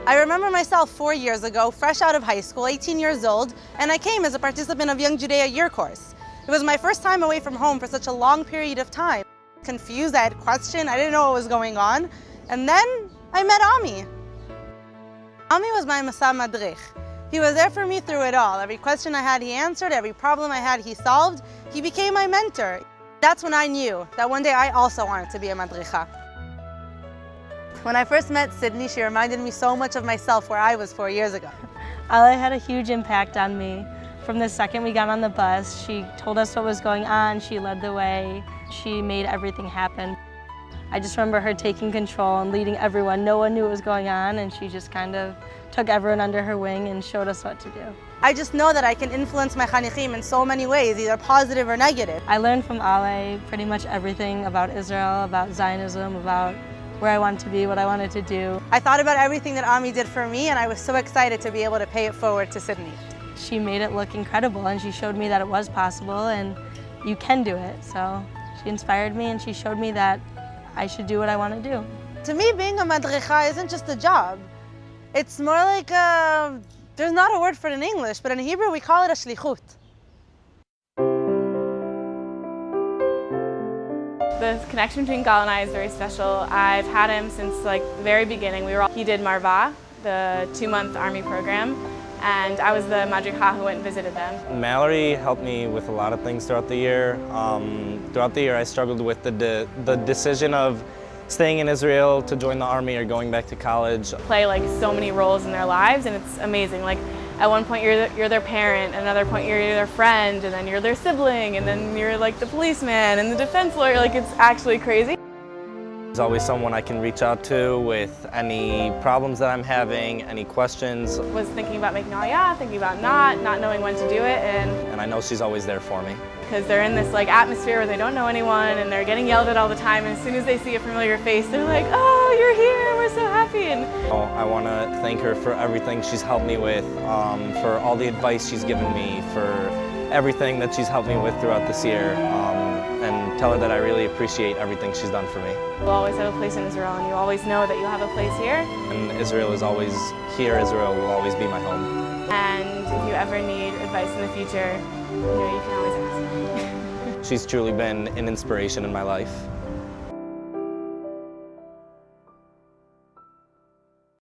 I remember myself 4 years ago, fresh out of high school, 18 years old, and I came as a participant of Young Judea Year Course. It was my first time away from home for such a long period of time. Confused, I had questions, I didn't know what was going on. And then I met Ami. Ami was my Masa madrich. He was there for me through it all. Every question I had, he answered. Every problem I had, he solved. He became my mentor. That's when I knew that one day I also wanted to be a madricha. When I first met Sydney, she reminded me so much of myself where I was 4 years ago. Allah had a huge impact on me. From the second we got on the bus, she told us what was going on, she led the way, she made everything happen. I just remember her taking control and leading everyone. No one knew what was going on, and she just kind of took everyone under her wing and showed us what to do. I just know that I can influence my chanichim in so many ways, either positive or negative. I learned from Ale pretty much everything about Israel, about Zionism, about where I wanted to be, what I wanted to do. I thought about everything that Ami did for me, and I was so excited to be able to pay it forward to Sydney. She made it look incredible, and she showed me that it was possible and you can do it. So she inspired me and she showed me that I should do what I want to do. To me, being a madricha isn't just a job. It's more like there's not a word for it in English, but in Hebrew we call it a shlichut. The connection between Gal and I is very special. I've had him since the very beginning. He did Marva, the 2-month army program, and I was the madricha who went and visited them. Mallory helped me with a lot of things throughout the year. Throughout the year I struggled with the decision of staying in Israel to join the army or going back to college. Play so many roles in their lives, and it's amazing. At one point you're their parent, at another point you're their friend, and then you're their sibling, and then you're the policeman and the defense lawyer. It's actually crazy. There's always someone I can reach out to with any problems that I'm having, any questions. Was thinking about making aliyah, thinking about not knowing when to do it, and I know she's always there for me. Because they're in this atmosphere where they don't know anyone and they're getting yelled at all the time, and as soon as they see a familiar face, they're like, oh, you're here, we're so happy. And I want to thank her for everything she's helped me with, for all the advice she's given me, for everything that she's helped me with throughout this year, and tell her that I really appreciate everything she's done for me. You'll always have a place in Israel, and you always know that you'll have a place here. And Israel is always here. Israel will always be my home. And if you ever need advice in the future, you can always ask. She's truly been an inspiration in my life.